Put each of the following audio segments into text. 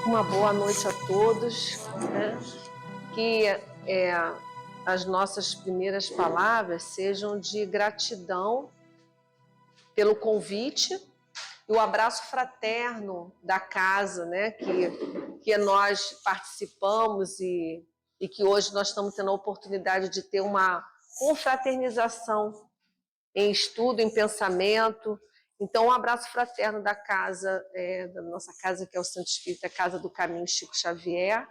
Uma boa noite a todos, né? Que as nossas primeiras palavras sejam de gratidão pelo convite e o abraço fraterno da casa, né? Que nós participamos e que hoje nós estamos tendo a oportunidade de ter uma confraternização em estudo, em pensamento. Então, um abraço fraterno da casa, da nossa casa, que é o Santo Espírito, a Casa do Caminho Chico Xavier.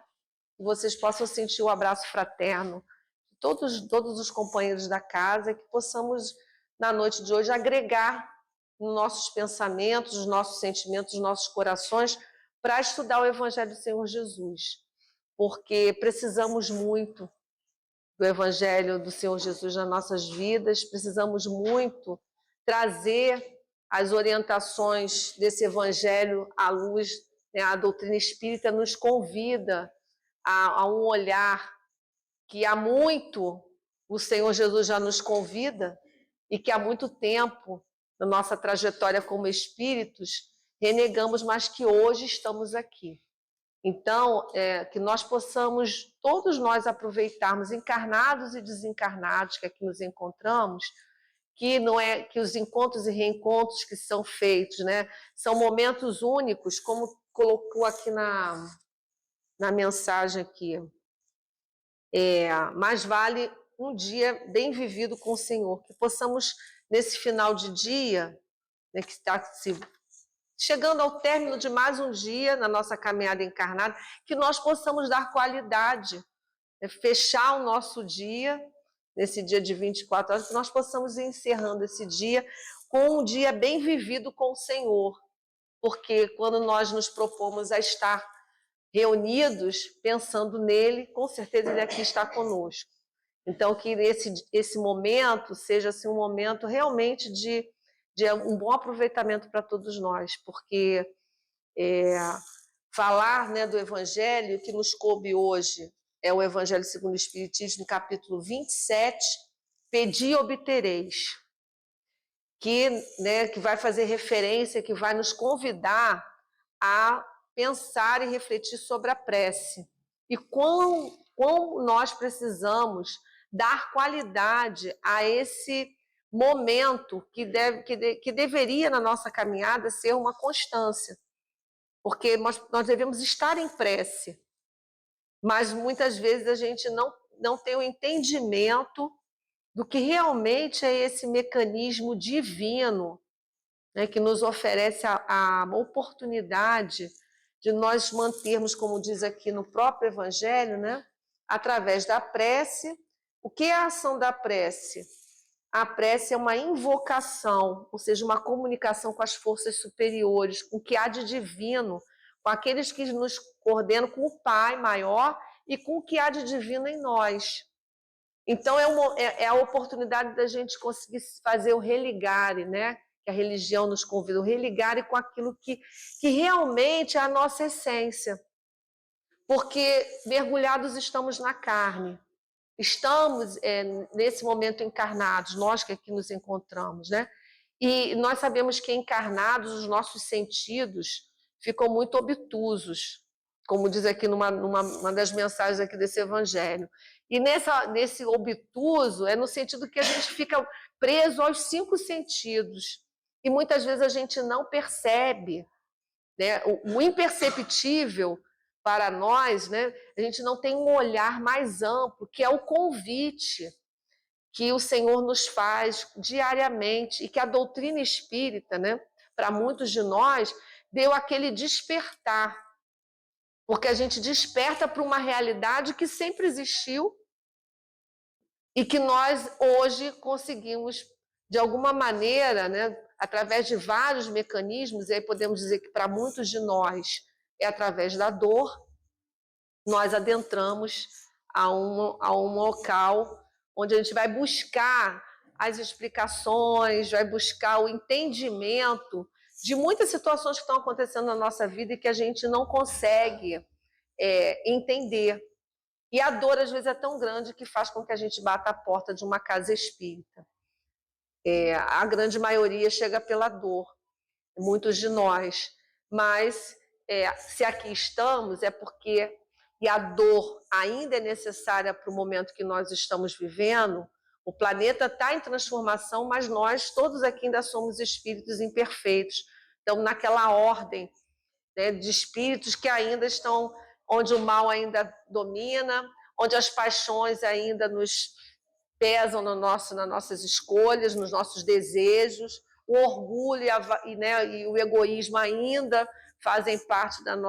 Que vocês possam sentir o abraço fraterno de todos os companheiros da casa, que possamos, na noite de hoje, agregar nos nossos pensamentos, nos nossos sentimentos, nos nossos corações, para estudar o Evangelho do Senhor Jesus. Porque precisamos muito do Evangelho do Senhor Jesus nas nossas vidas, precisamos muito trazer as orientações desse Evangelho à luz, né? A doutrina espírita nos convida a um olhar que há muito o Senhor Jesus já nos convida e que há muito tempo, na nossa trajetória como espíritos, renegamos, mas que hoje estamos aqui. Então, que nós possamos, todos nós, aproveitarmos, encarnados e desencarnados, que aqui nos encontramos, que não é que os encontros e reencontros que são feitos, né, são momentos únicos, como colocou aqui na mensagem aqui. Mais vale um dia bem vivido com o Senhor, que possamos, nesse final de dia, né, que está se chegando ao término de mais um dia na nossa caminhada encarnada, que nós possamos dar qualidade, né, fechar o nosso dia, nesse dia de 24 horas, que nós possamos ir encerrando esse dia com um dia bem vivido com o Senhor, porque quando nós nos propomos a estar reunidos, pensando nele, com certeza ele aqui está conosco. Então, que esse momento seja assim, um momento realmente de um bom aproveitamento para todos nós, porque falar, né, do Evangelho que nos coube hoje é o Evangelho segundo o Espiritismo, no capítulo 27, Pedi e obtereis, que vai fazer referência, que vai nos convidar a pensar e refletir sobre a prece. E quão nós precisamos dar qualidade a esse momento que deveria, na nossa caminhada, ser uma constância. Porque nós devemos estar em prece, mas muitas vezes a gente não tem o entendimento do que realmente é esse mecanismo divino, né, que nos oferece a oportunidade de nós mantermos, como diz aqui no próprio Evangelho, né, através da prece. O que é a ação da prece? A prece é uma invocação, ou seja, uma comunicação com as forças superiores, com o que há de divino, com aqueles que nos coordenam, com o Pai maior e com o que há de divino em nós. Então, é a oportunidade da gente conseguir fazer o religare, né? Que a religião nos convida, o religare com aquilo que realmente é a nossa essência. Porque mergulhados estamos na carne. Estamos, nesse momento, encarnados, nós que aqui nos encontramos, né? E nós sabemos que encarnados, os nossos sentidos ficam muito obtusos, como diz aqui numa das mensagens aqui desse Evangelho. E nesse obtuso é no sentido que a gente fica preso aos 5 sentidos. E muitas vezes a gente não percebe, né? O imperceptível para nós, né? A gente não tem um olhar mais amplo, que é o convite que o Senhor nos faz diariamente e que a doutrina espírita, né, para muitos de nós, deu aquele despertar, porque a gente desperta para uma realidade que sempre existiu e que nós hoje conseguimos, de alguma maneira, né, através de vários mecanismos, e aí podemos dizer que para muitos de nós é através da dor, nós adentramos a um local onde a gente vai buscar as explicações, vai buscar o entendimento de muitas situações que estão acontecendo na nossa vida e que a gente não consegue entender. E a dor, às vezes, é tão grande que faz com que a gente bata a porta de uma casa espírita. A grande maioria chega pela dor, muitos de nós, mas se aqui estamos, é porque, e a dor ainda é necessária para o momento que nós estamos vivendo, o planeta está em transformação, mas nós todos aqui ainda somos espíritos imperfeitos. Então, naquela ordem, né, de espíritos que ainda estão, onde o mal ainda domina, onde as paixões ainda nos pesam nas nossas escolhas, nos nossos desejos, o orgulho e o egoísmo ainda fazem parte das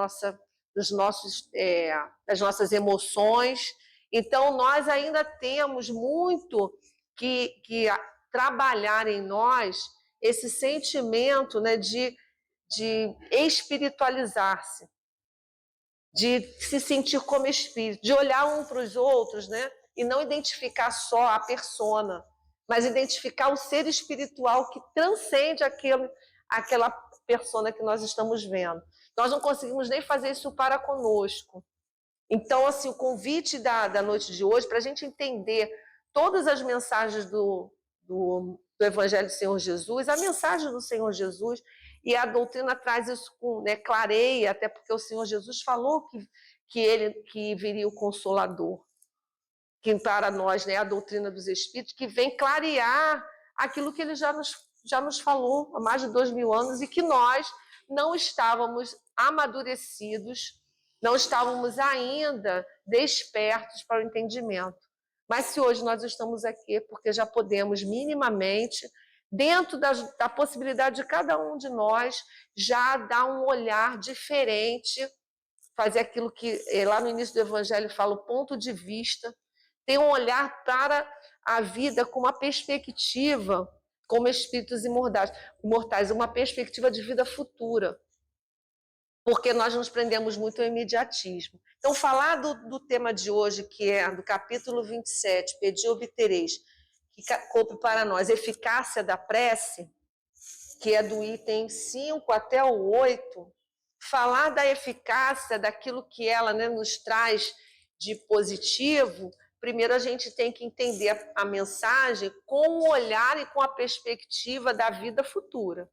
nossas emoções. Então, nós ainda temos muito que trabalhar em nós esse sentimento, né, de espiritualizar-se, de se sentir como espírito, de olhar um para os outros, né, e não identificar só a persona, mas identificar o ser espiritual que transcende aquela persona que nós estamos vendo. Nós não conseguimos nem fazer isso para conosco. Então, assim, o convite da noite de hoje, para a gente entender todas as mensagens do Evangelho do Senhor Jesus, a mensagem do Senhor Jesus, e a doutrina traz isso, clareia, até porque o Senhor Jesus falou que viria o Consolador, que para nós, né, a doutrina dos Espíritos, que vem clarear aquilo que ele já nos falou há mais de 2000 anos e que nós não estávamos amadurecidos, não estávamos ainda despertos para o entendimento. Mas se hoje nós estamos aqui, porque já podemos minimamente, dentro da possibilidade de cada um de nós, já dar um olhar diferente, fazer aquilo que lá no início do Evangelho fala, o ponto de vista, ter um olhar para a vida com uma perspectiva, como espíritos imortais, uma perspectiva de vida futura, porque nós nos prendemos muito ao imediatismo. Então, falar do tema de hoje, que é do capítulo 27, Pedi obtereis, que coube para nós eficácia da prece, que é do item 5 até o 8, falar da eficácia, daquilo que ela, né, nos traz de positivo. Primeiro a gente tem que entender a mensagem com o olhar e com a perspectiva da vida futura.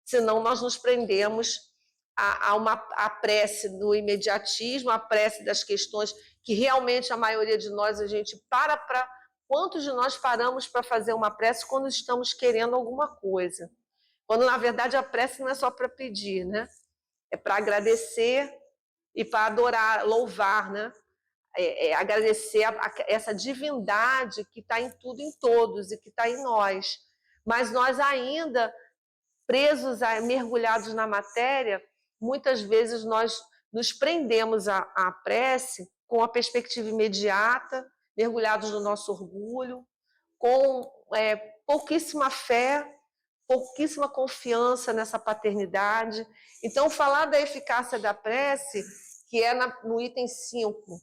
Senão nós nos prendemos a prece do imediatismo, a prece das questões que realmente a maioria de nós, a gente quantos de nós paramos para fazer uma prece quando estamos querendo alguma coisa? Quando, na verdade, a prece não é só para pedir, né? É para agradecer e para adorar, louvar, né? Agradecer essa divindade que está em tudo, em todos, e que está em nós. Mas nós ainda, presos, mergulhados na matéria, muitas vezes nós nos prendemos à prece com a perspectiva imediata, mergulhados no nosso orgulho, com pouquíssima fé, pouquíssima confiança nessa paternidade. Então, falar da eficácia da prece, que é no item 5,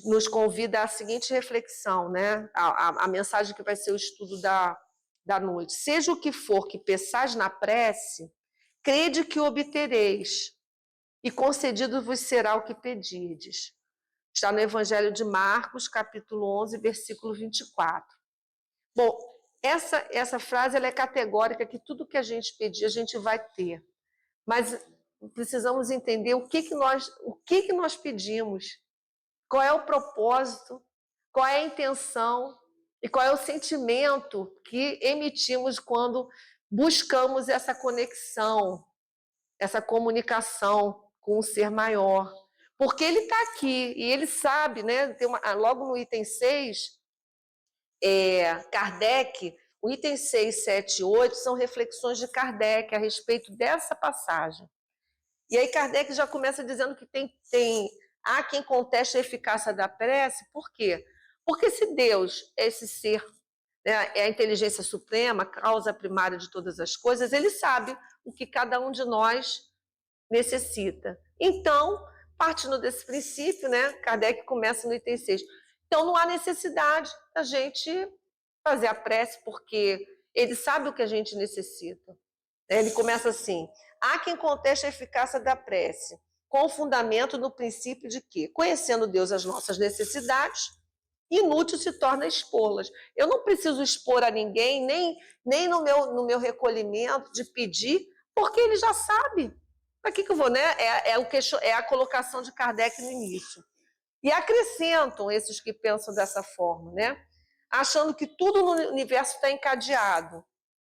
nos convida à seguinte reflexão, né? A mensagem que vai ser o estudo da noite. Seja o que for que peçais na prece, crede que obtereis, e concedido vos será o que pedirdes. Está no Evangelho de Marcos, capítulo 11, versículo 24. Bom, essa frase ela é categórica, que tudo que a gente pedir, a gente vai ter. Mas precisamos entender o que nós pedimos, qual é o propósito, qual é a intenção e qual é o sentimento que emitimos quando buscamos essa conexão, essa comunicação com um ser maior. Porque ele está aqui e ele sabe, né? Logo no item 6, Kardec, o item 6, 7 e 8 são reflexões de Kardec a respeito dessa passagem. E aí Kardec já começa dizendo que há quem conteste a eficácia da prece. Por quê? Porque se Deus é esse ser, né, é a inteligência suprema, a causa primária de todas as coisas, ele sabe o que cada um de nós necessita. Então, partindo desse princípio, né, Kardec começa no item 6. Então, não há necessidade da gente fazer a prece, porque ele sabe o que a gente necessita. Ele começa assim: há quem conteste a eficácia da prece, com fundamento no princípio de que, conhecendo Deus as nossas necessidades, inútil se torna expô-las. Eu não preciso expor a ninguém, nem no meu recolhimento, de pedir, porque ele já sabe. Para que eu vou, né? É a colocação de Kardec no início. E acrescentam esses que pensam dessa forma, né? Achando que tudo no universo está encadeado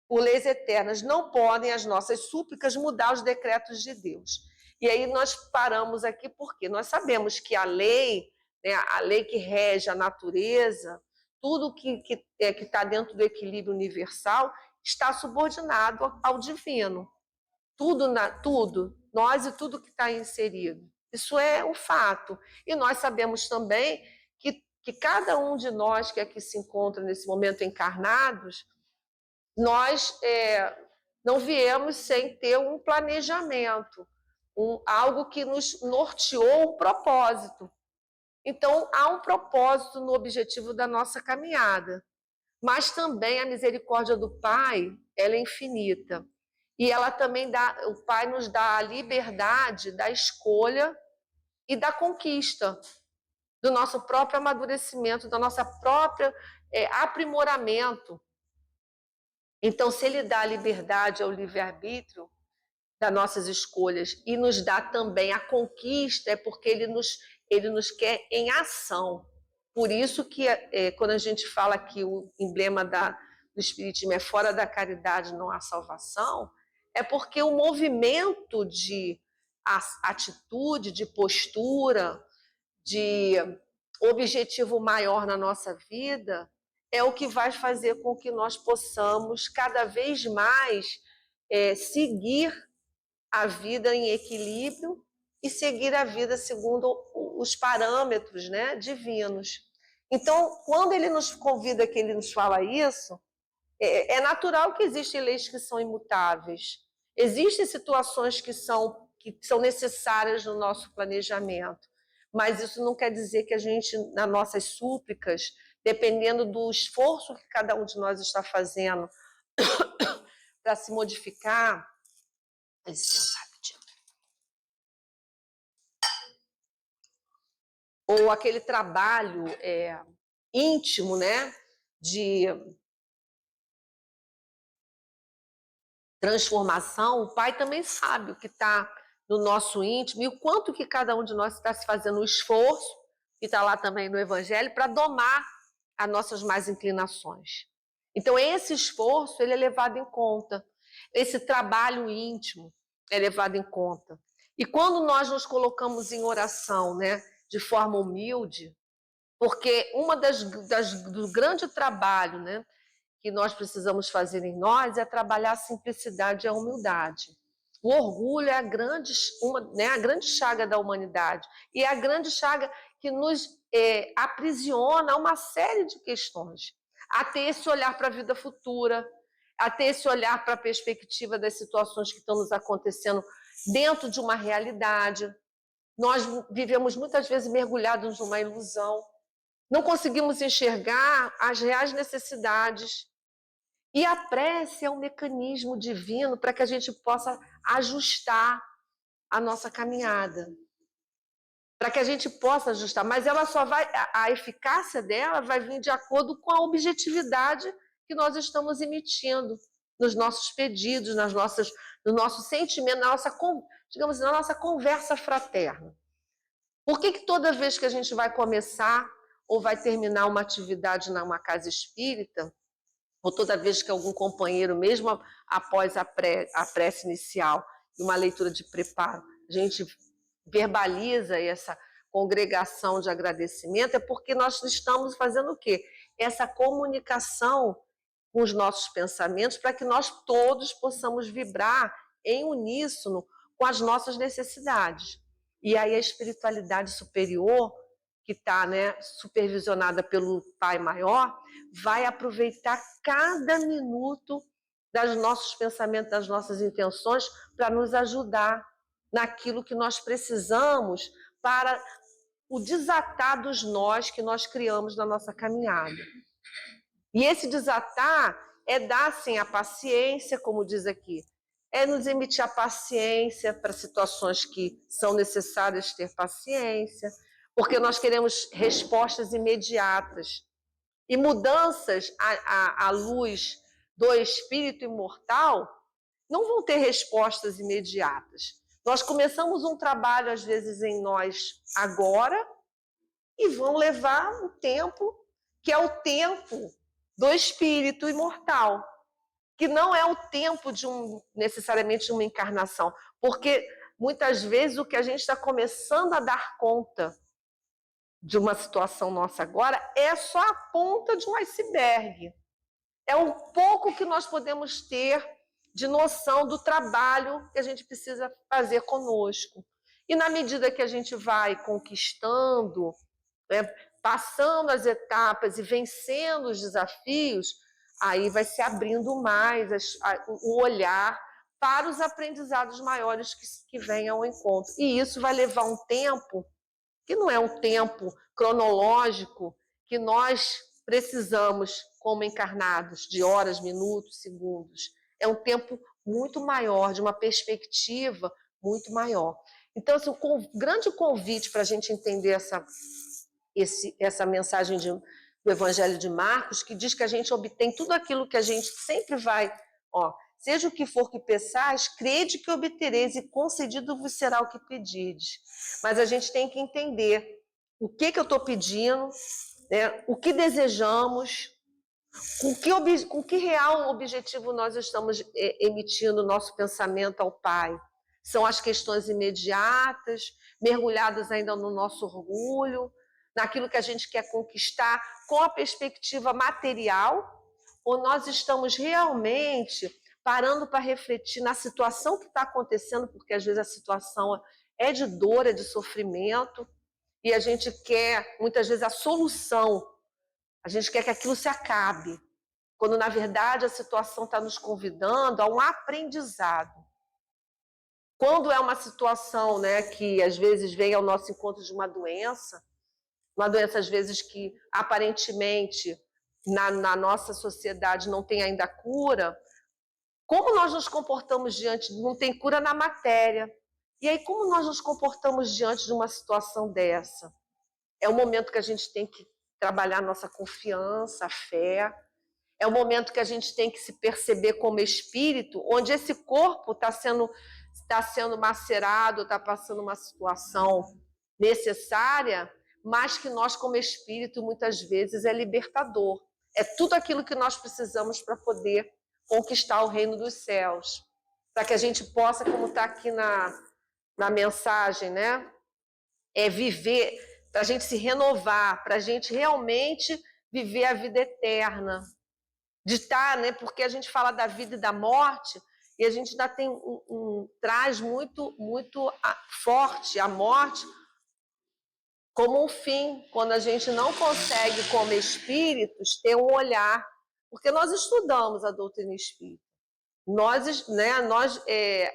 por leis eternas. Não podem as nossas súplicas mudar os decretos de Deus. E aí nós paramos aqui porque nós sabemos que a lei, né, a lei que rege a natureza, tudo que está dentro do equilíbrio universal está subordinado ao divino. Tudo, nós e tudo que está inserido. Isso é um fato. E nós sabemos também que cada um de nós que aqui se encontra nesse momento encarnados, nós não viemos sem ter um planejamento, algo que nos norteou um propósito. Então, há um propósito no objetivo da nossa caminhada. Mas também a misericórdia do Pai, ela é infinita. E ela também o Pai nos dá a liberdade da escolha e da conquista, do nosso próprio amadurecimento, do nosso próprio aprimoramento. Então, se Ele dá a liberdade ao livre-arbítrio das nossas escolhas e nos dá também a conquista, é porque Ele nos quer em ação. Por isso que quando a gente fala que o emblema do Espiritismo é fora da caridade não há salvação, é porque o movimento de atitude, de postura, de objetivo maior na nossa vida é o que vai fazer com que nós possamos cada vez mais seguir a vida em equilíbrio e seguir a vida segundo os parâmetros, né, divinos. Então, quando ele nos convida, que ele nos fala isso, é natural que existem leis que são imutáveis. Existem situações que são necessárias no nosso planejamento, mas isso não quer dizer que a gente, nas nossas súplicas, dependendo do esforço que cada um de nós está fazendo para se modificar, ou aquele trabalho íntimo, né, de transformação, o Pai também sabe o que está no nosso íntimo e o quanto que cada um de nós está se fazendo o esforço, que está lá também no Evangelho, para domar as nossas más inclinações. Então, esse esforço ele é levado em conta, esse trabalho íntimo é levado em conta. E quando nós nos colocamos em oração, né, de forma humilde, porque do grande trabalho, né, que nós precisamos fazer em nós é trabalhar a simplicidade e a humildade. O orgulho é a grande chaga da humanidade e é a grande chaga que nos aprisiona a uma série de questões. A ter esse olhar para a vida futura, a ter esse olhar para a perspectiva das situações que estão nos acontecendo dentro de uma realidade. Nós vivemos muitas vezes mergulhados numa ilusão, não conseguimos enxergar as reais necessidades. E a prece é um mecanismo divino para que a gente possa ajustar a nossa caminhada. Para que a gente possa ajustar, mas ela só vai, a eficácia dela vai vir de acordo com a objetividade que nós estamos emitindo nos nossos pedidos, no nosso sentimento, digamos, na nossa conversa fraterna. Por que toda vez que a gente vai começar ou vai terminar uma atividade numa casa espírita, ou toda vez que algum companheiro, mesmo após a prece inicial e uma leitura de preparo, a gente verbaliza essa congregação de agradecimento, é porque nós estamos fazendo o quê? Essa comunicação com os nossos pensamentos para que nós todos possamos vibrar em uníssono com as nossas necessidades. E aí a espiritualidade superior, que está, né, supervisionada pelo Pai Maior, vai aproveitar cada minuto dos nossos pensamentos, das nossas intenções, para nos ajudar naquilo que nós precisamos para o desatar dos nós que nós criamos na nossa caminhada. E esse desatar é dar, sim, a paciência, como diz aqui, é nos emitir a paciência para situações que são necessárias ter paciência, porque nós queremos respostas imediatas. E mudanças à luz do espírito imortal não vão ter respostas imediatas. Nós começamos um trabalho, às vezes, em nós agora, e vão levar um tempo, que é o tempo do espírito imortal, que não é o tempo de necessariamente de uma encarnação, porque muitas vezes o que a gente está começando a dar conta de uma situação nossa agora é só a ponta de um iceberg. É um pouco que nós podemos ter de noção do trabalho que a gente precisa fazer conosco. E na medida que a gente vai conquistando, né, passando as etapas e vencendo os desafios, aí vai se abrindo mais o olhar para os aprendizados maiores que vêm ao encontro. E isso vai levar um tempo que não é um tempo cronológico que nós precisamos como encarnados, de horas, minutos, segundos. É um tempo muito maior, de uma perspectiva muito maior. Então, assim, o grande convite para a gente entender essa mensagem do Evangelho de Marcos, que diz que a gente obtém tudo aquilo que a gente sempre vai, seja o que for que peçais, crede que obtereis e concedido vos será o que pedides. Mas a gente tem que entender o que eu estou pedindo, né? O que desejamos, com que real objetivo nós estamos emitindo nosso pensamento ao Pai. São as questões imediatas, mergulhadas ainda no nosso orgulho, naquilo que a gente quer conquistar com a perspectiva material, ou nós estamos realmente parando para refletir na situação que está acontecendo, porque às vezes a situação é de dor, é de sofrimento, e a gente quer, muitas vezes, a solução. A gente quer que aquilo se acabe, quando, na verdade, a situação está nos convidando a um aprendizado. Quando é uma situação, né, que, às vezes, vem ao nosso encontro de uma doença, às vezes, que, aparentemente, na nossa sociedade não tem ainda cura, como nós nos comportamos diante, não tem cura na matéria, e aí como nós nos comportamos diante de uma situação dessa? É o momento que a gente tem que trabalhar a nossa confiança, a fé, é o momento que a gente tem que se perceber como espírito, onde esse corpo está sendo macerado, está passando uma situação necessária, mas que nós, como espírito, muitas vezes é libertador. É tudo aquilo que nós precisamos para poder conquistar o reino dos céus. Para que a gente possa, como está aqui na mensagem, né? Viver, para a gente se renovar, para a gente realmente viver a vida eterna. De estar, né? Porque a gente fala da vida e da morte, e a gente ainda tem traz muito, muito forte a morte como um fim, quando a gente não consegue, como espíritos, ter um olhar, porque nós estudamos a doutrina espírita. Nós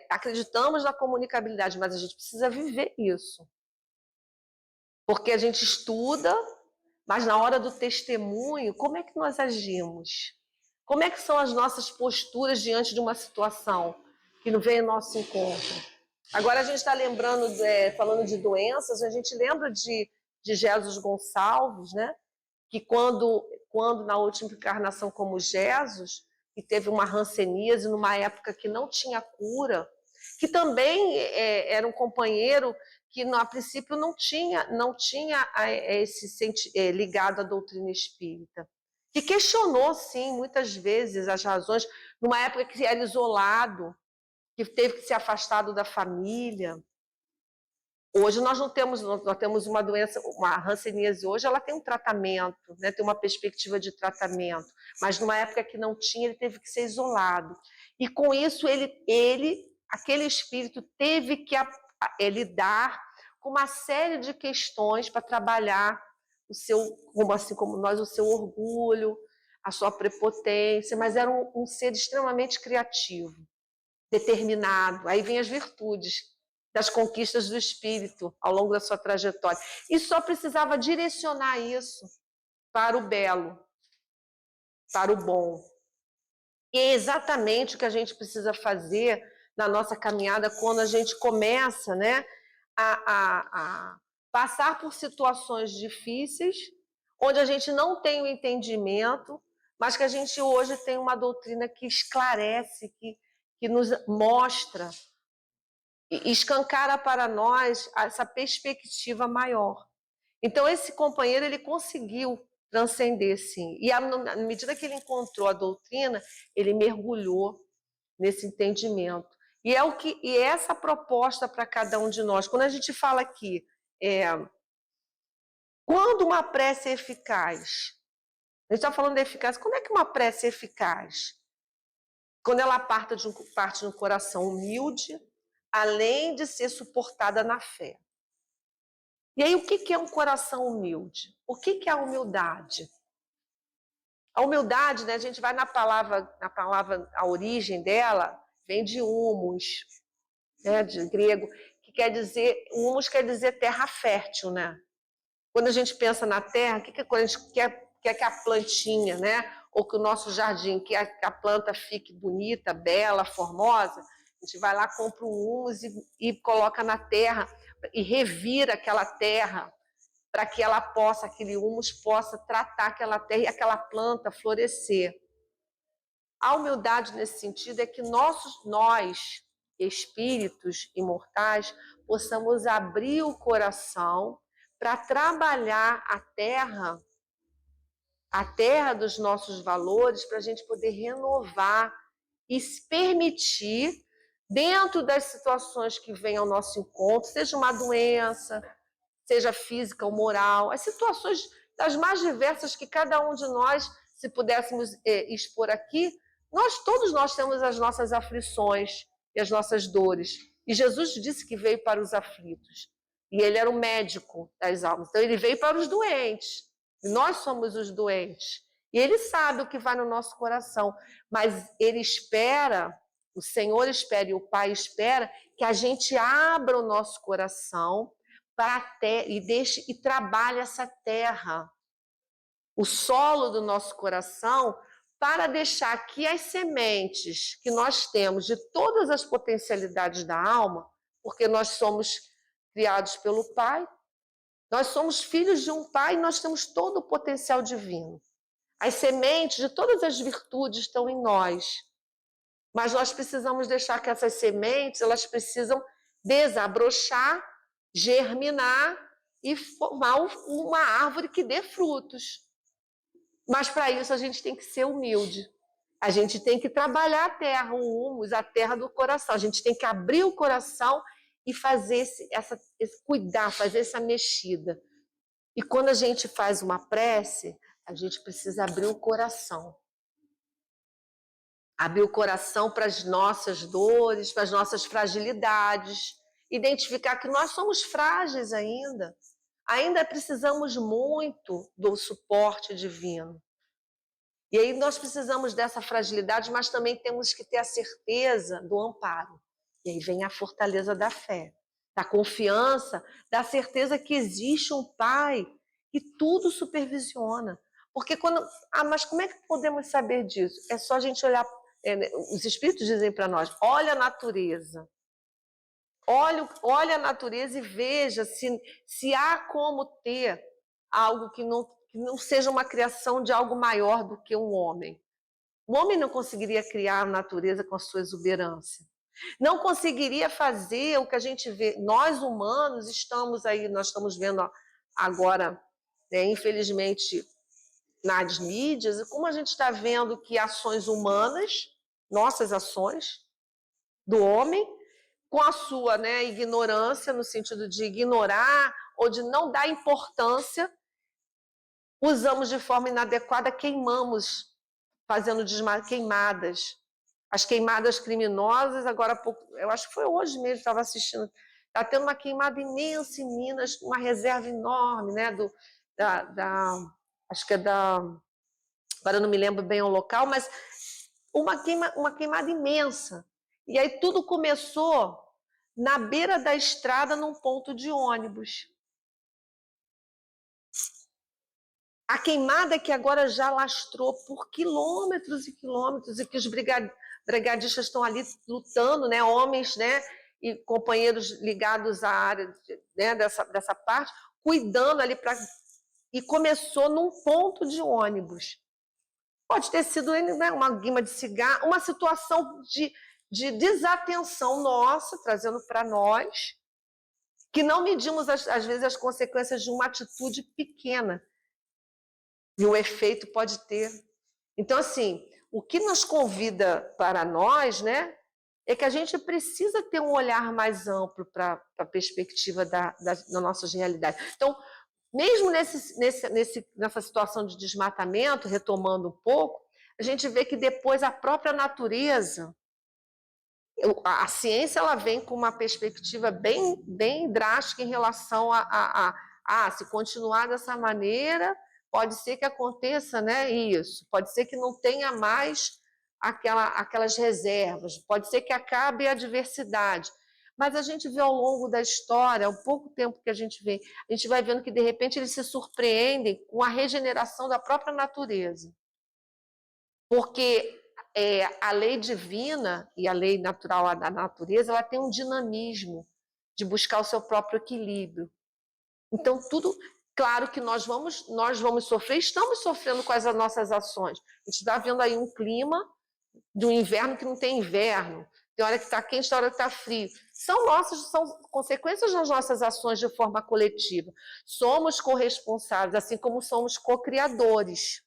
acreditamos na comunicabilidade, mas a gente precisa viver isso. Porque a gente estuda, mas na hora do testemunho, como é que nós agimos? Como é que são as nossas posturas diante de uma situação que não vem ao nosso encontro? Agora a gente está lembrando, falando de doenças, a gente lembra de Jesus Gonçalves, né? Que quando na última encarnação como Jesus, que teve uma hanseníase numa época que não tinha cura, que também era um companheiro que a princípio não tinha esse ligado à doutrina espírita, que questionou sim muitas vezes as razões, numa época que era isolado, que teve que ser afastado da família. Hoje nós temos uma doença, uma hanseníase hoje, ela tem um tratamento, né? Tem uma perspectiva de tratamento, mas numa época que não tinha, ele teve que ser isolado. E com isso aquele espírito teve que lidar com uma série de questões para trabalhar assim como nós, o seu orgulho, a sua prepotência, mas era um ser extremamente criativo, determinado. Aí vem as virtudes das conquistas do espírito ao longo da sua trajetória. E só precisava direcionar isso para o belo, para o bom. E é exatamente o que a gente precisa fazer na nossa caminhada quando a gente começa, né, a passar por situações difíceis, onde a gente não tem o entendimento, mas que a gente hoje tem uma doutrina que esclarece, que nos mostra e escancara para nós essa perspectiva maior. Então, esse companheiro, ele conseguiu transcender, sim. E à medida que ele encontrou a doutrina, ele mergulhou nesse entendimento. E é essa proposta para cada um de nós. Quando a gente fala aqui, quando uma prece é eficaz? A gente está falando de eficácia. Como é que uma prece é eficaz? Quando ela parte de um coração humilde, além de ser suportada na fé. E aí, o que é um coração humilde? O que é a humildade? A humildade, né, a gente vai na palavra, a origem dela vem de humus, né, de grego, que quer dizer, humus quer dizer terra fértil, né? Quando a gente pensa na terra, quando a gente quer que a plantinha, né, ou que o nosso jardim, que a planta fique bonita, bela, formosa, a gente vai lá, compra um humus e coloca na terra e revira aquela terra para que ela possa, aquele humus possa tratar aquela terra e aquela planta florescer. A humildade nesse sentido é que nós, espíritos imortais, possamos abrir o coração para trabalhar a terra dos nossos valores, para a gente poder renovar e se permitir, dentro das situações que vêm ao nosso encontro, seja uma doença, seja física ou moral, as situações das mais diversas que cada um de nós, se pudéssemos expor aqui, todos nós temos as nossas aflições e as nossas dores. E Jesus disse que veio para os aflitos. E ele era o médico das almas. Então ele veio para os doentes. E nós somos os doentes. E ele sabe o que vai no nosso coração. Mas ele espera, o Senhor espera e o Pai espera que a gente abra o nosso coração e trabalhe essa terra, o solo do nosso coração, para deixar que as sementes que nós temos de todas as potencialidades da alma, porque nós somos criados pelo Pai, nós somos filhos de um Pai e nós temos todo o potencial divino. As sementes de todas as virtudes estão em nós, mas nós precisamos deixar que essas sementes, elas precisam desabrochar, germinar e formar uma árvore que dê frutos. Mas para isso a gente tem que ser humilde. A gente tem que trabalhar a terra, o humus, a terra do coração. A gente tem que abrir o coração e fazer cuidar, fazer essa mexida. E quando a gente faz uma prece, a gente precisa abrir o coração. Abrir o coração para as nossas dores, para as nossas fragilidades. Identificar que nós somos frágeis ainda. Ainda precisamos muito do suporte divino. E aí nós precisamos dessa fragilidade, mas também temos que ter a certeza do amparo. E aí vem a fortaleza da fé, da confiança, da certeza que existe um Pai que tudo supervisiona. Porque mas como é que podemos saber disso? É só a gente olhar, os Espíritos dizem para nós, olha a natureza. Olha a natureza e veja se há como ter algo que não seja uma criação de algo maior do que um homem. O homem não conseguiria criar a natureza com a sua exuberância. Não conseguiria fazer o que a gente vê. Nós, humanos, nós estamos vendo agora, né, infelizmente, nas mídias, como a gente está vendo que ações humanas, nossas ações, do homem, com a sua, né, ignorância, no sentido de ignorar ou de não dar importância, usamos de forma inadequada, queimamos, fazendo queimadas. As queimadas criminosas, agora há pouco, eu acho que foi hoje mesmo, estava assistindo, está tendo uma queimada imensa em Minas, uma reserva enorme, né, acho que é agora eu não me lembro bem o local, mas uma queimada imensa. E aí tudo começou na beira da estrada, num ponto de ônibus. A queimada que agora já lastrou por quilômetros e quilômetros, e que os brigadistas estão ali lutando, né, homens, né, e companheiros ligados à área, né, dessa parte, cuidando ali e começou num ponto de ônibus. Pode ter sido, né, uma guima de cigarro, uma situação de desatenção nossa, trazendo para nós, que não medimos, às vezes, as consequências de uma atitude pequena. E o efeito pode ter. Então, assim, o que nos convida para nós, né, é que a gente precisa ter um olhar mais amplo para a perspectiva da nossas realidades. Então, mesmo nessa situação de desmatamento, retomando um pouco, a gente vê que depois a própria natureza, a ciência, ela vem com uma perspectiva bem drástica em relação a se continuar dessa maneira, pode ser que aconteça, né, isso, pode ser que não tenha mais aquelas reservas, pode ser que acabe a diversidade. Mas a gente vê ao longo da história, o pouco tempo que a gente vê, a gente vai vendo que, de repente, eles se surpreendem com a regeneração da própria natureza. Porque a lei divina e a lei natural da natureza, ela tem um dinamismo de buscar o seu próprio equilíbrio. Então, tudo... Claro que nós vamos sofrer, estamos sofrendo com as nossas ações. A gente está vendo aí um clima de um inverno que não tem inverno, tem hora que está quente, tem hora que está frio. São consequências das nossas ações de forma coletiva. Somos corresponsáveis, assim como somos co-criadores.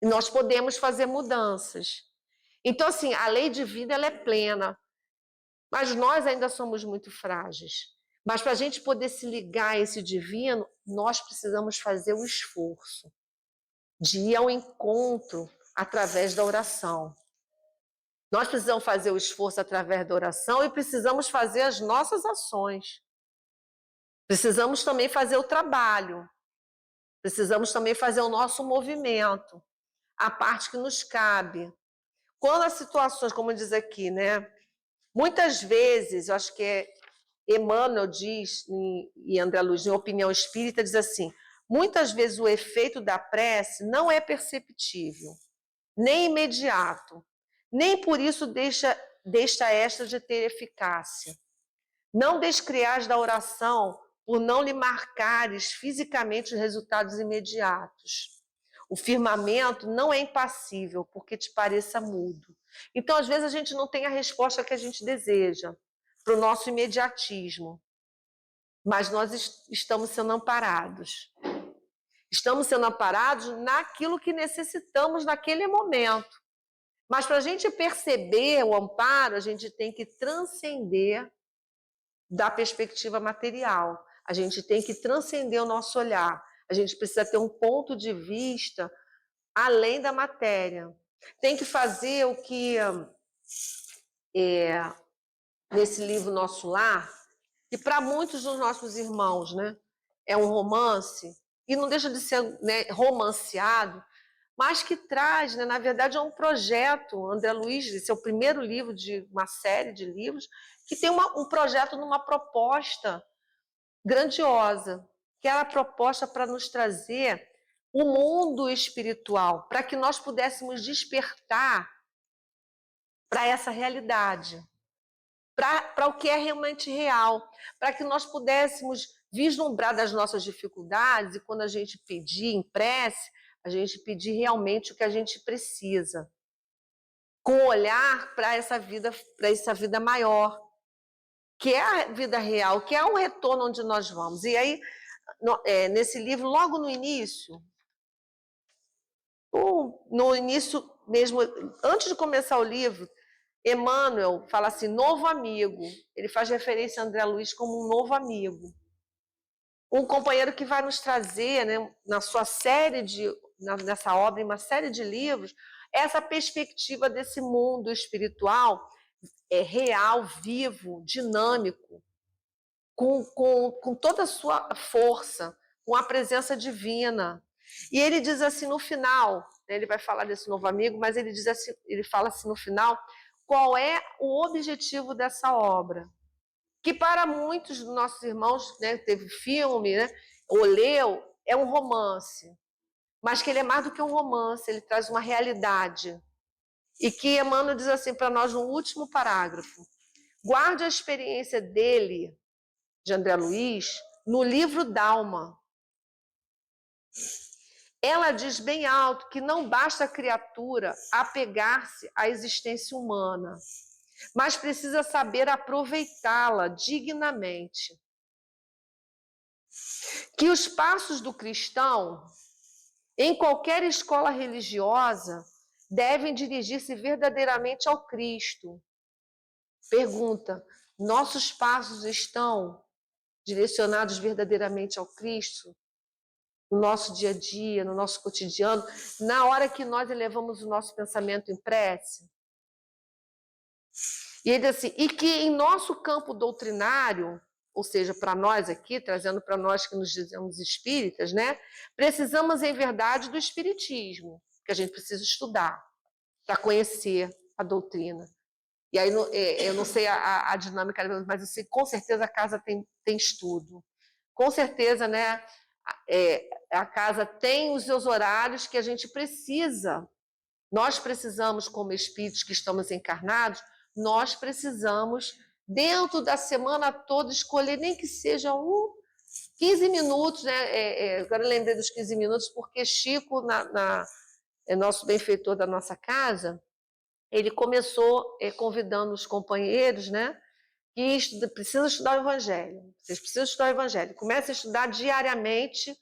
E nós podemos fazer mudanças. Então, assim, a lei divina, ela é plena, mas nós ainda somos muito frágeis. Mas para a gente poder se ligar a esse divino, nós precisamos fazer o esforço de ir ao encontro através da oração. Nós precisamos fazer o esforço através da oração e precisamos fazer as nossas ações. Precisamos também fazer o trabalho. Precisamos também fazer o nosso movimento, a parte que nos cabe. Quando as situações, como diz aqui, né? Muitas vezes, eu acho que Emmanuel diz, e André Luiz, em Opinião Espírita, diz assim, muitas vezes o efeito da prece não é perceptível, nem imediato, nem por isso deixa esta de ter eficácia. Não descreas da oração por não lhe marcares fisicamente os resultados imediatos. O firmamento não é impassível, porque te pareça mudo. Então, às vezes, a gente não tem a resposta que a gente deseja para o nosso imediatismo, mas nós estamos sendo amparados. Estamos sendo amparados naquilo que necessitamos naquele momento. Mas para a gente perceber o amparo, a gente tem que transcender da perspectiva material. A gente tem que transcender o nosso olhar. A gente precisa ter um ponto de vista além da matéria. Tem que fazer o que nesse livro Nosso Lar, que para muitos dos nossos irmãos, né, é um romance, e não deixa de ser, né, romanceado, mas que traz, né, na verdade, é um projeto. André Luiz, esse é o primeiro livro de uma série de livros, que tem um projeto numa proposta grandiosa, que é a proposta para nos trazer o mundo espiritual, para que nós pudéssemos despertar para essa realidade, para o que é realmente real, para que nós pudéssemos vislumbrar das nossas dificuldades e quando a gente pedir em prece, a gente pedir realmente o que a gente precisa, com olhar para essa vida maior, que é a vida real, que é o retorno onde nós vamos. E aí, nesse livro, logo no início mesmo, antes de começar o livro, Emmanuel fala assim, novo amigo. Ele faz referência a André Luiz como um novo amigo. Um companheiro que vai nos trazer, né, nessa obra, em uma série de livros, essa perspectiva desse mundo espiritual real, vivo, dinâmico, com toda a sua força, com a presença divina. E ele diz assim no final, né, ele vai falar desse novo amigo, mas ele fala assim no final, qual é o objetivo dessa obra? Que para muitos dos nossos irmãos, né, teve filme, né, ou leu, é um romance, mas que ele é mais do que um romance, ele traz uma realidade. E que Emmanuel diz assim para nós no último parágrafo, guarde a experiência dele, de André Luiz, no livro Dalma. Ela diz bem alto que não basta a criatura apegar-se à existência humana, mas precisa saber aproveitá-la dignamente. Que os passos do cristão, em qualquer escola religiosa, devem dirigir-se verdadeiramente ao Cristo. Pergunta: nossos passos estão direcionados verdadeiramente ao Cristo? No nosso dia a dia, no nosso cotidiano, na hora que nós elevamos o nosso pensamento em prece? E ele diz assim, e que em nosso campo doutrinário, ou seja, para nós aqui, trazendo para nós que nos dizemos espíritas, né? Precisamos, em verdade, do espiritismo, que a gente precisa estudar para conhecer a doutrina. E aí, eu não sei a dinâmica, mas eu sei, com certeza a casa tem estudo. Com certeza, né? A casa tem os seus horários que a gente precisa. Nós precisamos, como espíritos que estamos encarnados, nós precisamos, dentro da semana toda, escolher nem que seja 15 minutos, né? Agora eu lembrei dos 15 minutos, porque Chico, é nosso benfeitor da nossa casa, ele começou convidando os companheiros, né? Que precisam estudar o Evangelho. Vocês precisam estudar o Evangelho. Comece a estudar diariamente,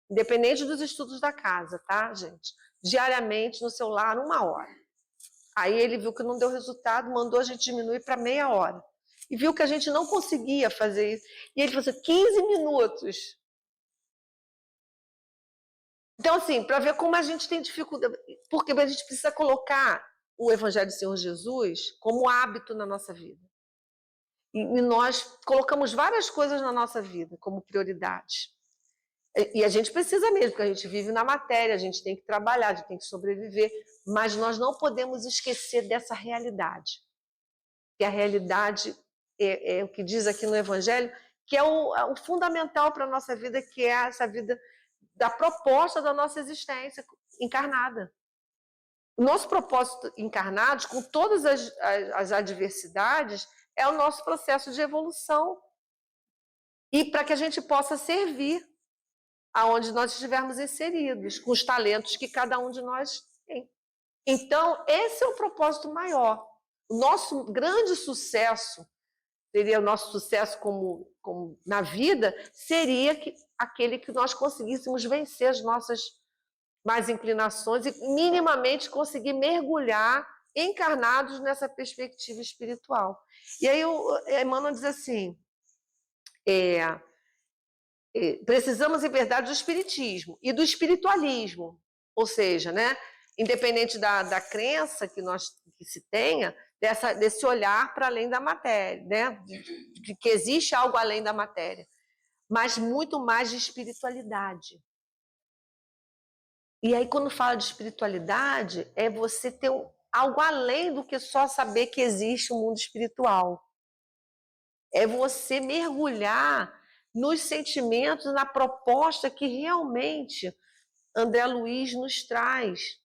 independente dos estudos da casa, tá, gente? Diariamente no seu lar, 1 hora. Aí ele viu que não deu resultado, mandou a gente diminuir para meia hora. E viu que a gente não conseguia fazer isso. E ele falou assim, 15 minutos. Então, assim, para ver como a gente tem dificuldade, porque a gente precisa colocar o Evangelho do Senhor Jesus como hábito na nossa vida. E nós colocamos várias coisas na nossa vida como prioridade. E a gente precisa mesmo, porque a gente vive na matéria, a gente tem que trabalhar, a gente tem que sobreviver, mas nós não podemos esquecer dessa realidade. Que a realidade é o que diz aqui no Evangelho, que é o fundamental para a nossa vida, que é essa vida da proposta da nossa existência encarnada. O nosso propósito encarnados, com todas as adversidades, é o nosso processo de evolução. E para que a gente possa servir aonde nós estivermos inseridos, com os talentos que cada um de nós tem. Então, esse é o propósito maior. O nosso grande sucesso, seria o nosso sucesso como na vida, seria aquele que nós conseguíssemos vencer as nossas mais inclinações e minimamente conseguir mergulhar encarnados nessa perspectiva espiritual. E aí Emmanuel diz assim, precisamos, em verdade, do espiritismo e do espiritualismo, ou seja, né, independente da crença que se tenha, desse olhar para além da matéria, né, de que existe algo além da matéria, mas muito mais de espiritualidade. E aí, quando fala de espiritualidade, é você ter algo além do que só saber que existe um mundo espiritual. É você mergulhar nos sentimentos, na proposta que realmente André Luiz nos traz.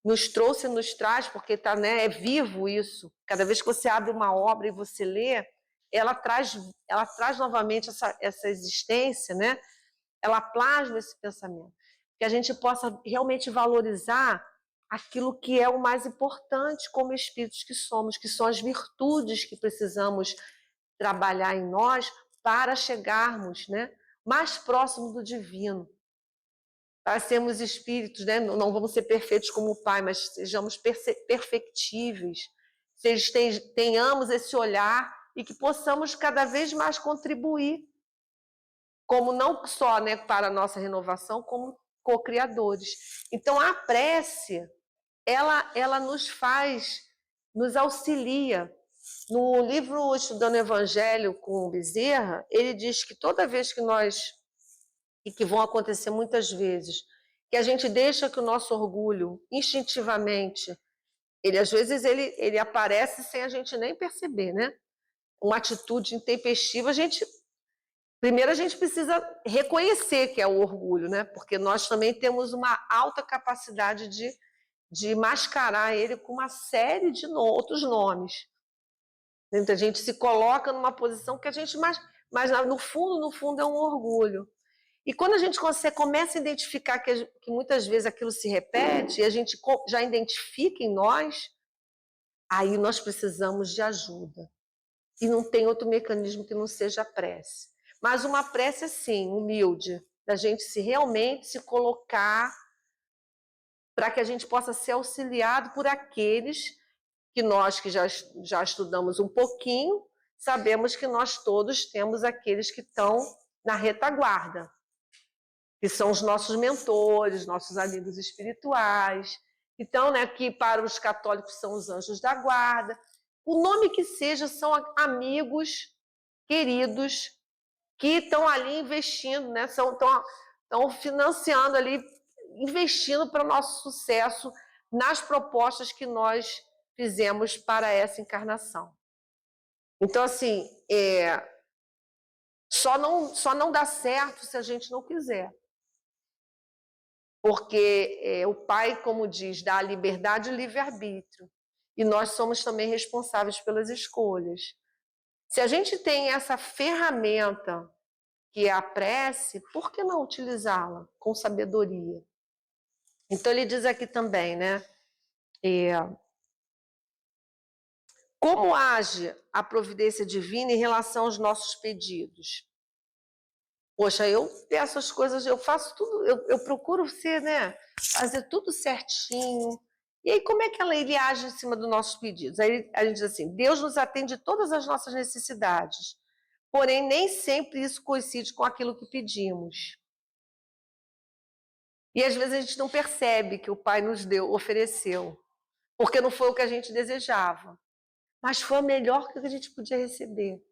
Nos trouxe e nos traz, porque tá, né, é vivo isso. Cada vez que você abre uma obra e você lê, ela traz novamente essa existência, né? Ela plasma esse pensamento. Que a gente possa realmente valorizar aquilo que é o mais importante como espíritos que somos, que são as virtudes que precisamos trabalhar em nós para chegarmos, né, mais próximo do divino. Para sermos espíritos, né, não vamos ser perfeitos como o Pai, mas sejamos perfectíveis, tenhamos esse olhar e que possamos cada vez mais contribuir, como não só, né, para a nossa renovação, como co-criadores. Então, a prece, ela nos auxilia. No livro Estudando o Evangelho com o Bezerra, ele diz que toda vez que e que vão acontecer muitas vezes, que a gente deixa que o nosso orgulho, instintivamente, às vezes ele aparece sem a gente nem perceber, né? Uma atitude intempestiva, primeiro a gente precisa reconhecer que é o orgulho, né? Porque nós também temos uma alta capacidade de mascarar ele com uma série de outros nomes. A gente se coloca numa posição que a gente mas no fundo é um orgulho. E quando a gente começa a identificar que muitas vezes aquilo se repete, e a gente já identifica em nós, aí nós precisamos de ajuda. E não tem outro mecanismo que não seja a prece. Mas uma prece, assim, humilde, da gente realmente se colocar para que a gente possa ser auxiliado por aqueles que nós que já estudamos um pouquinho, sabemos que nós todos temos aqueles que estão na retaguarda, que são os nossos mentores, nossos amigos espirituais. Então, né, que para os católicos são os anjos da guarda. O nome que seja, são amigos queridos que estão ali investindo, né, estão financiando ali, investindo para o nosso sucesso nas propostas que nós fizemos para essa encarnação. Então, assim, só não dá certo se a gente não quiser. Porque o Pai, como diz, dá a liberdade e o livre-arbítrio. E nós somos também responsáveis pelas escolhas. Se a gente tem essa ferramenta, que é a prece, por que não utilizá-la com sabedoria? Então ele diz aqui também, né? Como age a providência divina em relação aos nossos pedidos? Poxa, eu peço as coisas, eu faço tudo, eu procuro ser, né? Fazer tudo certinho. E aí, como é que ele age em cima dos nossos pedidos? Aí a gente diz assim: Deus nos atende todas as nossas necessidades, porém, nem sempre isso coincide com aquilo que pedimos. E às vezes a gente não percebe que o Pai nos deu, ofereceu, porque não foi o que a gente desejava, mas foi o melhor que a gente podia receber.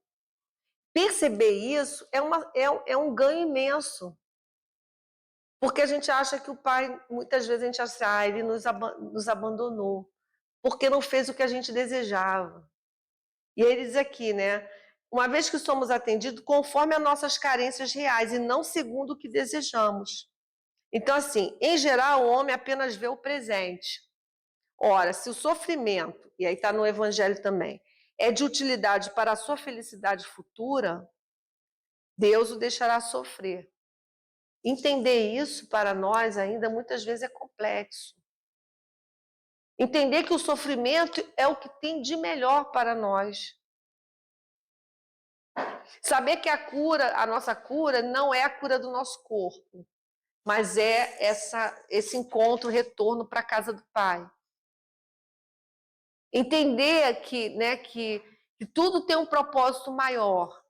Perceber isso é um ganho imenso. Porque a gente acha que o Pai, muitas vezes a gente acha, ele nos abandonou, porque não fez o que a gente desejava. E ele diz aqui, né? Uma vez que somos atendidos conforme as nossas carências reais e não segundo o que desejamos. Então, assim, em geral, o homem apenas vê o presente. Ora, se o sofrimento, e aí está no Evangelho também, é de utilidade para a sua felicidade futura, Deus o deixará sofrer. Entender isso para nós ainda muitas vezes é complexo. Entender que o sofrimento é o que tem de melhor para nós. Saber que a cura, a nossa cura, não é a cura do nosso corpo, mas é esse encontro, retorno para a casa do Pai. Entender que tudo tem um propósito maior.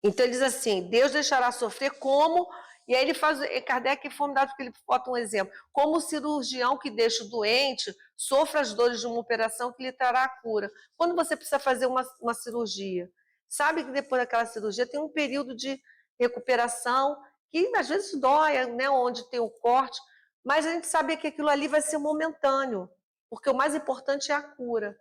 Então ele diz assim, Deus deixará sofrer como... E aí ele faz, Kardec foi dado porque ele bota um exemplo, como o cirurgião que deixa o doente sofre as dores de uma operação que lhe trará a cura. Quando você precisa fazer uma cirurgia, sabe que depois daquela cirurgia tem um período de recuperação que às vezes dói, né, onde tem o corte, mas a gente sabe que aquilo ali vai ser momentâneo, porque o mais importante é a cura.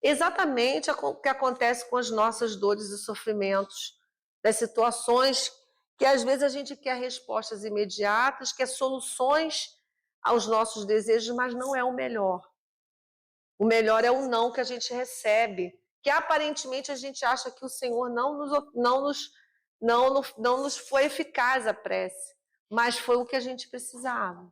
Exatamente o que acontece com as nossas dores e sofrimentos, das situações que às vezes a gente quer respostas imediatas, quer soluções aos nossos desejos, mas não é o melhor. O melhor é o não que a gente recebe, que aparentemente a gente acha que o Senhor não nos foi eficaz a prece, mas foi o que a gente precisava.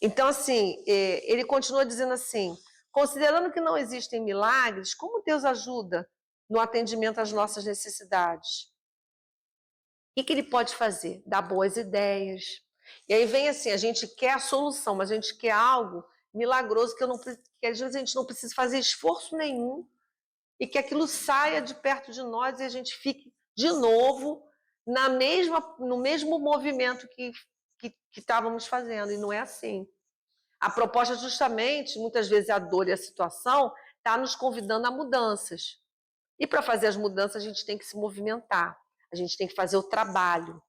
Então, assim, ele continua dizendo assim, considerando que não existem milagres, como Deus ajuda no atendimento às nossas necessidades? O que ele pode fazer? Dar boas ideias. E aí vem assim, a gente quer a solução, mas a gente quer algo milagroso que às vezes a gente não precisa fazer esforço nenhum e que aquilo saia de perto de nós e a gente fique de novo no mesmo movimento que estávamos fazendo. E não é assim. A proposta justamente, muitas vezes a dor e a situação, está nos convidando a mudanças. E para fazer as mudanças a gente tem que se movimentar, a gente tem que fazer o trabalho.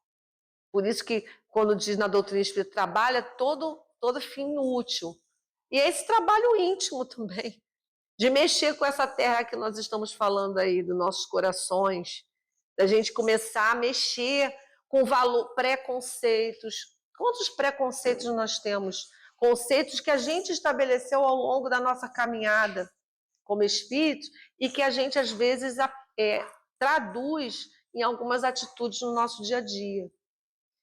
Por isso que quando diz na doutrina espírita, trabalho é todo fim útil. E é esse trabalho íntimo também, de mexer com essa terra que nós estamos falando aí, dos nossos corações, da gente começar a mexer com preconceitos. Quantos preconceitos nós temos? Conceitos que a gente estabeleceu ao longo da nossa caminhada como espírito e que a gente, às vezes, traduz em algumas atitudes no nosso dia a dia.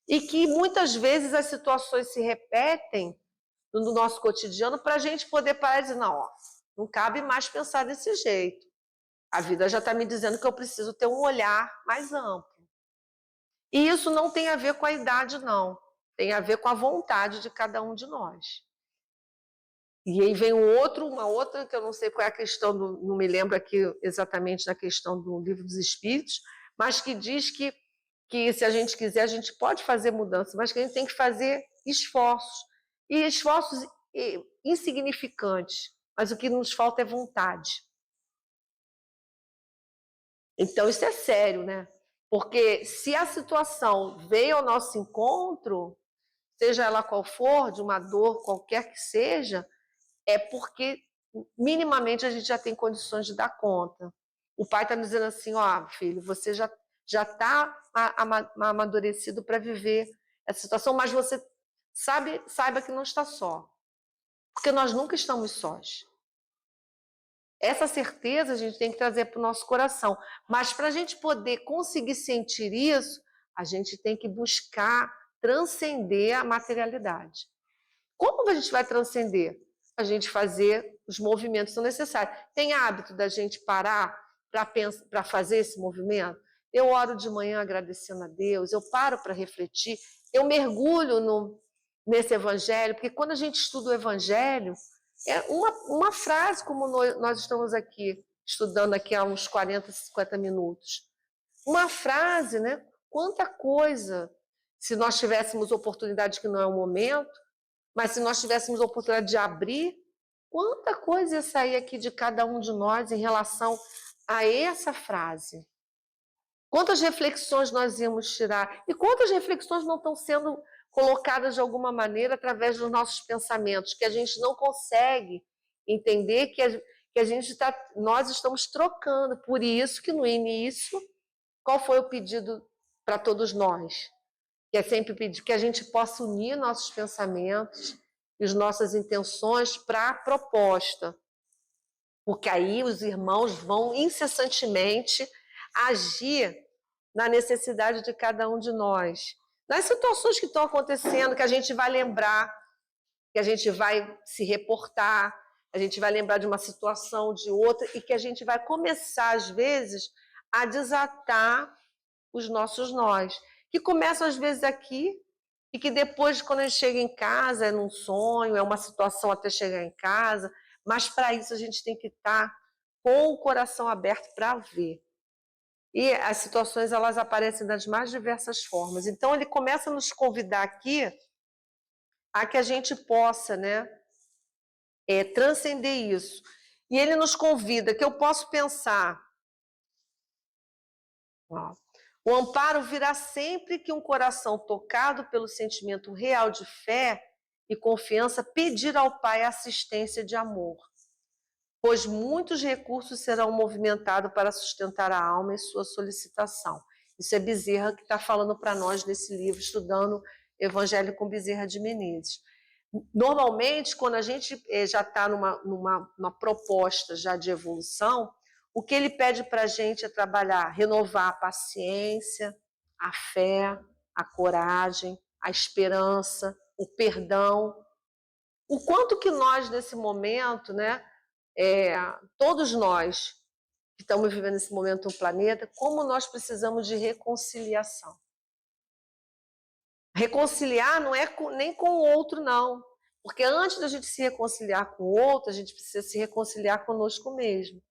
E que, muitas vezes, as situações se repetem no nosso cotidiano para a gente poder parar e dizer, não, ó, não cabe mais pensar desse jeito. A vida já está me dizendo que eu preciso ter um olhar mais amplo. E isso não tem a ver com a idade, não. Tem a ver com a vontade de cada um de nós. E aí vem uma outra, que eu não sei qual é a questão, não me lembro aqui exatamente da questão do Livro dos Espíritos, mas que diz que se a gente quiser, a gente pode fazer mudança, mas que a gente tem que fazer esforços. E esforços insignificantes, mas o que nos falta é vontade. Então isso é sério, né? Porque se a situação veio ao nosso encontro, seja ela qual for, de uma dor qualquer que seja, é porque minimamente a gente já tem condições de dar conta. O pai está me dizendo assim, ó, filho, você já está amadurecido para viver essa situação, mas você saiba que não está só. Porque nós nunca estamos sós. Essa certeza a gente tem que trazer para o nosso coração. Mas para a gente poder conseguir sentir isso, a gente tem que buscar transcender a materialidade. Como a gente vai transcender? A gente fazer os movimentos que são necessários. Tem hábito da gente parar para fazer esse movimento? Eu oro de manhã agradecendo a Deus, eu paro para refletir, eu mergulho nesse evangelho, porque quando a gente estuda o evangelho, é uma frase como nós estamos aqui, estudando aqui há uns 40, 50 minutos. Uma frase, né? Quanta coisa, se nós tivéssemos oportunidade, que não é o momento, mas se nós tivéssemos a oportunidade de abrir, quanta coisa ia sair aqui de cada um de nós em relação a essa frase. Quantas reflexões nós íamos tirar? E quantas reflexões não estão sendo colocadas de alguma maneira através dos nossos pensamentos, que a gente não consegue entender que nós estamos trocando. Por isso que no início, qual foi o pedido para todos nós? Que é sempre pedir que a gente possa unir nossos pensamentos e as nossas intenções para a proposta. Porque aí os irmãos vão incessantemente agir na necessidade de cada um de nós. Nas situações que estão acontecendo, que a gente vai lembrar, que a gente vai se reportar, a gente vai lembrar de uma situação, de outra, e que a gente vai começar, às vezes, a desatar os nossos nós, que começam, às vezes, aqui, e que depois, quando a gente chega em casa, é num sonho, é uma situação até chegar em casa, mas para isso a gente tem que estar com o coração aberto para ver. E as situações, elas aparecem das mais diversas formas. Então, ele começa a nos convidar aqui a que a gente possa, né, transcender isso. E ele nos convida que eu posso pensar, ó, o amparo virá sempre que um coração tocado pelo sentimento real de fé e confiança pedir ao Pai assistência de amor, pois muitos recursos serão movimentados para sustentar a alma em sua solicitação. Isso é Bezerra que está falando para nós nesse livro, estudando Evangelho com Bezerra de Menezes. Normalmente, quando a gente já está numa proposta já de evolução, o que ele pede para a gente é trabalhar, renovar a paciência, a fé, a coragem, a esperança, o perdão. O quanto que nós, nesse momento, né, todos nós que estamos vivendo esse momento no planeta, como nós precisamos de reconciliação. Reconciliar não é nem com o outro, não. Porque antes da gente se reconciliar com o outro, a gente precisa se reconciliar conosco mesmo.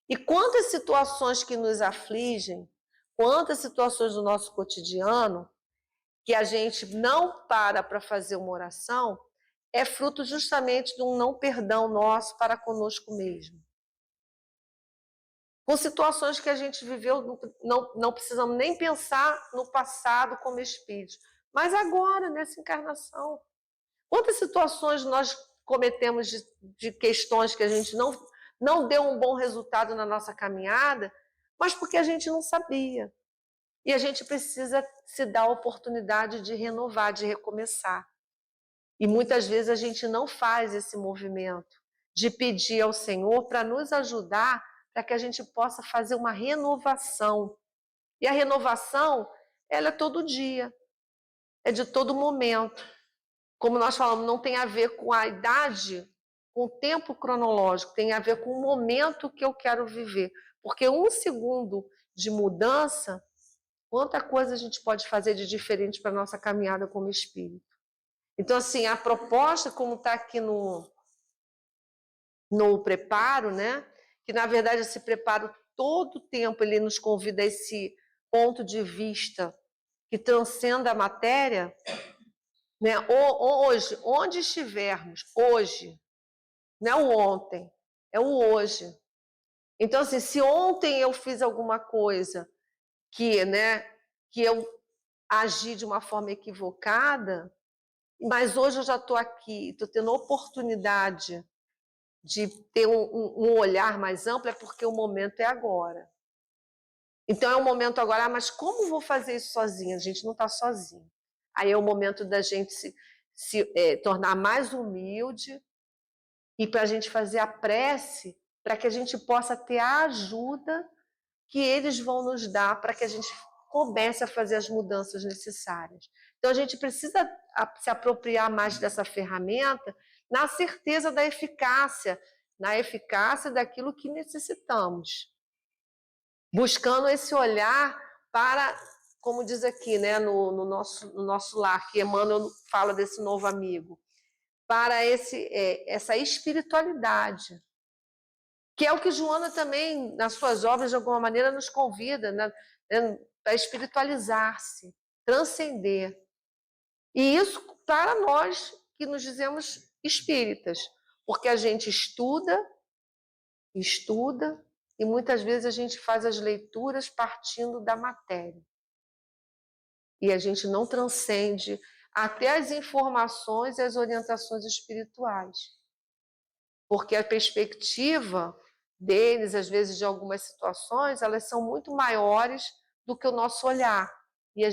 E quantas situações que nos afligem, quantas situações do nosso cotidiano, que a gente não para fazer uma oração, é fruto justamente de um não perdão nosso para conosco mesmo. Com situações que a gente viveu, não precisamos nem pensar no passado como espírito, mas agora, nessa encarnação. Quantas situações nós cometemos de questões que a gente não deu um bom resultado na nossa caminhada, mas porque a gente não sabia. E a gente precisa se dar a oportunidade de renovar, de recomeçar. E muitas vezes a gente não faz esse movimento de pedir ao Senhor para nos ajudar, para que a gente possa fazer uma renovação. E a renovação, ela é todo dia, é de todo momento. como nós falamos, não tem a ver com a idade, com o tempo cronológico, tem a ver com o momento que eu quero viver. Porque 1 segundo de mudança, quanta coisa a gente pode fazer de diferente para a nossa caminhada como espírito. Então, assim, a proposta, como está aqui no preparo, né? Que, na verdade, esse preparo, todo o tempo, ele nos convida a esse ponto de vista que transcenda a matéria, né? Hoje, onde estivermos, hoje, não é o ontem, é o hoje. Então, assim, se ontem eu fiz alguma coisa que, né, que eu agi de uma forma equivocada, mas hoje eu já estou aqui, estou tendo oportunidade de ter um olhar mais amplo, é porque o momento é agora. Então é o momento agora, mas como vou fazer isso sozinha? A gente não está sozinho. Aí é o momento da gente se tornar mais humilde e para a gente fazer a prece para que a gente possa ter a ajuda que eles vão nos dar para que a gente comece a fazer as mudanças necessárias. Então a gente precisa se apropriar mais dessa ferramenta na certeza da eficácia, na eficácia daquilo que necessitamos. Buscando esse olhar para, como diz aqui, né, no nosso lar, que Emmanuel fala desse novo amigo, para essa espiritualidade, que é o que Joana também, nas suas obras, de alguma maneira, nos convida, né, a espiritualizar-se, transcender. E isso para nós que nos dizemos espíritas, porque a gente estuda, e muitas vezes a gente faz as leituras partindo da matéria. E a gente não transcende até as informações e as orientações espirituais. Porque a perspectiva deles, às vezes, de algumas situações, elas são muito maiores do que o nosso olhar. E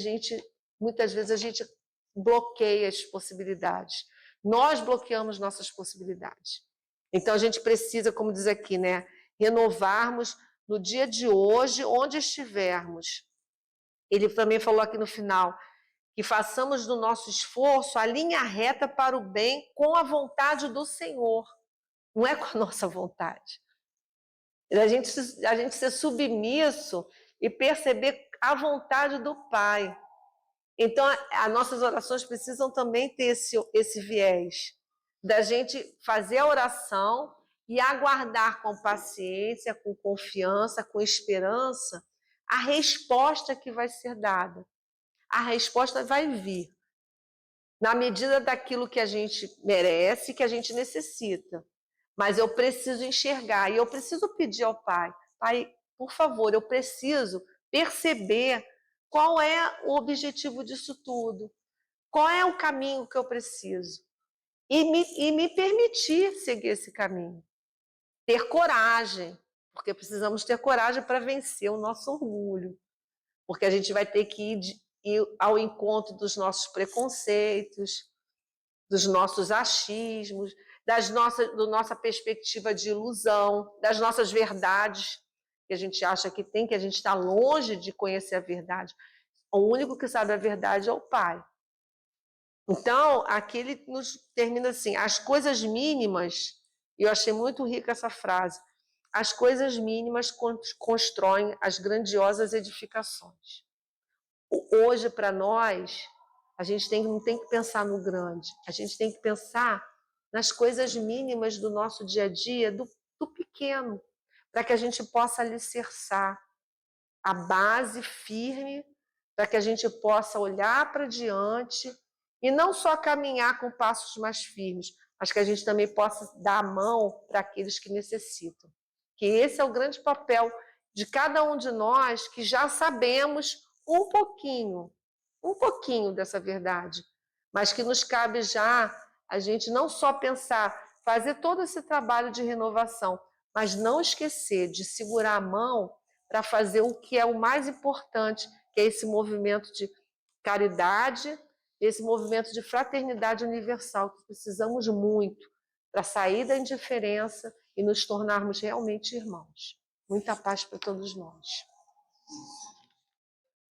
muitas vezes, a gente bloqueia as possibilidades. Nós bloqueamos nossas possibilidades. Então, a gente precisa, como diz aqui, né, renovarmos no dia de hoje, onde estivermos. Ele também falou aqui no final, que façamos do nosso esforço a linha reta para o bem com a vontade do Senhor. Não é com a nossa vontade. A gente ser submisso e perceber a vontade do Pai. Então, as nossas orações precisam também ter esse viés, da gente fazer a oração e aguardar com paciência, com confiança, com esperança, a resposta que vai ser dada. A resposta vai vir, na medida daquilo que a gente merece, que a gente necessita. Mas eu preciso enxergar e eu preciso pedir ao Pai, Pai, por favor, eu preciso perceber qual é o objetivo disso tudo, qual é o caminho que eu preciso e me permitir seguir esse caminho. Ter coragem, porque precisamos ter coragem para vencer o nosso orgulho, porque a gente vai ter que ir ao encontro dos nossos preconceitos, dos nossos achismos, da nossa perspectiva de ilusão, das nossas verdades, que a gente acha que tem, que a gente está longe de conhecer a verdade. O único que sabe a verdade é o Pai. Então, aqui ele nos termina assim, as coisas mínimas, e eu achei muito rica essa frase, as coisas mínimas constroem as grandiosas edificações. Hoje, para nós, a gente não tem que pensar no grande, a gente tem que pensar nas coisas mínimas do nosso dia a dia, do pequeno, para que a gente possa alicerçar a base firme, para que a gente possa olhar para diante e não só caminhar com passos mais firmes, mas que a gente também possa dar a mão para aqueles que necessitam. Que esse é o grande papel de cada um de nós que já sabemos um pouquinho dessa verdade, mas que nos cabe já a gente não só pensar, fazer todo esse trabalho de renovação, mas não esquecer de segurar a mão para fazer o que é o mais importante, que é esse movimento de caridade, esse movimento de fraternidade universal, que precisamos muito para sair da indiferença e nos tornarmos realmente irmãos. Muita paz para todos nós.